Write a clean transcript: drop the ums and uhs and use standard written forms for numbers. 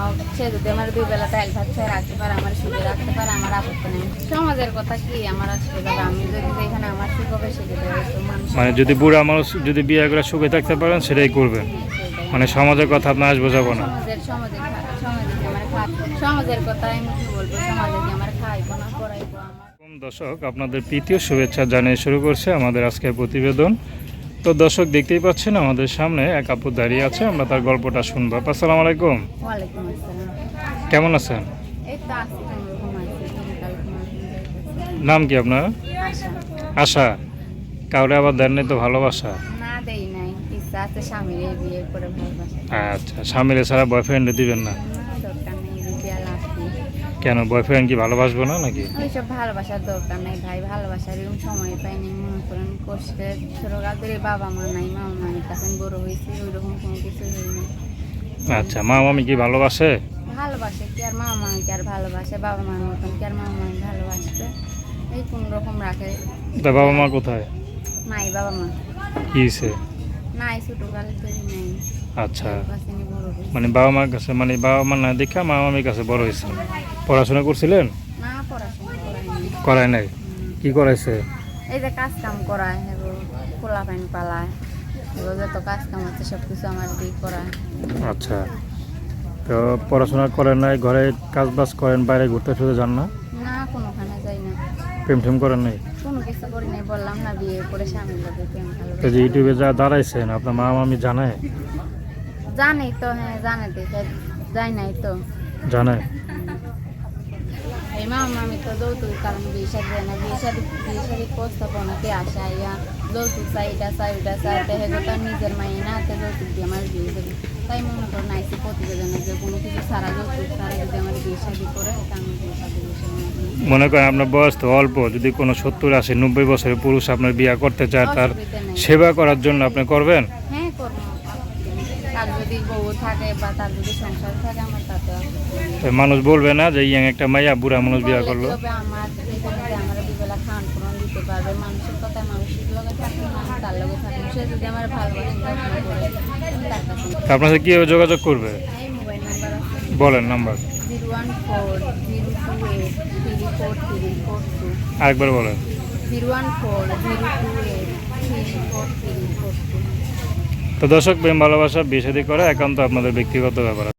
হোক, সে যদি আমার 2 বেলা ডাল ভাত খেয়ে রাখতে পারে, আমার সুখে রাখতে পারে, আমার আপত্তি নেই। সমাজের কথা কি আমার আসলে যাবে, আমি যদি যেখানে আমার সুখ হবে সেখানে মানুষ মানে যদি বুড়া মানুষ যদি বিয়ে করে সুখে থাকতে পারেন সেটাই করবেন, মানে সমাজের কথা আপনার আসবো যাবো না। সমাজের কথা আমি কি বলবো, সমাজে কি আমার খাইবো না করাইবো আমার। দর্শক, আপনাদের প্রীতীয় শুভেচ্ছা জানিয়ে শুরু করছে আমাদের আজকের প্রতিবেদন। তো দর্শক, দেখতেই পাচ্ছেন আমাদের সামনে এক আপু দাঁড়িয়ে আছে, আমরা তার গল্পটা শুনবো। আসসালামু আলাইকুম। ওয়ালাইকুম আসসালাম। কেমন আছেন? এই তো আছি, কোনোরকম আছি, দিনকাল কোনো নাম কি আপনার? আশা। আশা। কাউরে আবার দেন নাই তো ভালোবাসা? না দেই নাই, ইচ্ছা আছে স্বামীর বিয়ে করে ভালোবাসা। আচ্ছা, স্বামীর ছাড়া বয়ফ্রেন্ডে দিবেন না? না, দরকার নেই, বিয়ে লাভ কি। কেন, বয়ফ্রেন্ড কি ভালোবাসবো না নাকি? ওইসব ভালোবাসার দরকার নেই ভাই, ভালোবাসার এরকম সময় পাইনি। মনে করেন কষ্টে ছোটকাল ধরে বাবা মা নাই, মামা মামির কাছে আমি বড় হয়েছি, ওই রকম কোনো কিছু হয়নি। আচ্ছা, মা মামি কি ভালোবাসে? ভালোবাসে কি আর মামা মামি কি আর ভালোবাসে, বাবা মার মতন কি আর মামা মামি ভালোবাসবে? এই কোন রকম রাখে। তা বাবা মা কোথায়? নাই বাবা মা, কি হয়েছে? নাই, ছোটকাল ধরে নাই। আচ্ছা, কাছে নিয়ে বড় হয়েছি। মানে বাবা মার কাছে, মানে বাবা মা না দেখা মা মামির কাছে বড় হয়েছে। পড়াশোনা করছিলেন? না, পড়াশোনা করায়নি। করায় নাই? কি করাইছে? এই যে কাজ কাম করায়, এবার খোলা পানি পালায়, এবার যত কাজ কাম আছে সব কিছু আমার দিয়ে করায়। আচ্ছা, তো পড়াশোনা করেন নাই, ঘরে কাজ বাজ করেন, বাইরে ঘুরতে ফিরতে যান না? না, কোনোখানে যাই না, প্রেম টেম করেন নাই? কোনো কিছু করি নাই, বললাম না বিয়ে করে স্বামীর লোকে প্রেম তো যে ইউটিউবে যা দাঁড়াইছেন, আপনার মা মামি জানে? জানি তো, হ্যাঁ জানে তো, যাই নাই তো। জানে? এই মামা আমি তো যৌতুক কারণ বিয়ে শাদী দেয় না, বিয়ে শাদী প্রস্তাবনাতে আসে আইয়া যৌতুক চাই, এটা চাই, ওইটা চাই, দেখে তো তার নিজের মাইয়ে না হাতে যৌতুক দিয়ে আমার বিয়ে দেবে। তাই মনে করো নাইসি প্রতিবেদনে যে কোনো কিছু ছাড়া, যৌতুক ছাড়া যদি আমার বিয়ে শাদী করে, তা আমি বিয়ে শাদী মনে করেন আপনার বয়স তো অল্প, যদি কোনো 70-80-90 বছরের পুরুষ আপনার বিয়ে করতে চায়, তার অসুবিধা নেই। সেবা করার জন্য আপনি করবেন? হ্যাঁ করবো, তার যদি বউ থাকে বা তার যদি সংসার থাকে, আমার তাতে তো মানুষ বলবে না যে ইয়াং একটা মাইয়া বুড়া মানুষ বিয়ে করলো? আমার এখানে যে আমার দুবেলা খাওয়ান পূরণ দিতে পারবে, মানুষের কথায় মানুষের লগে থাকবে, মানুষ তার লগে থাকবে, সে যদি আমার ভালোবাসে যত্ন করে, আমি তার কাছে তা আপনার সাথে কীভাবে যোগাযোগ করবে? এই মোবাইল নাম্বার আছে, বলেন নাম্বার। 014-028-34342। আরেকবার বলেন। 014-028-34342। তো দর্শক, প্রেম ভালোবাসা বিয়ে শাদী করা একান্ত আপনাদের ব্যক্তিগত ব্যাপার।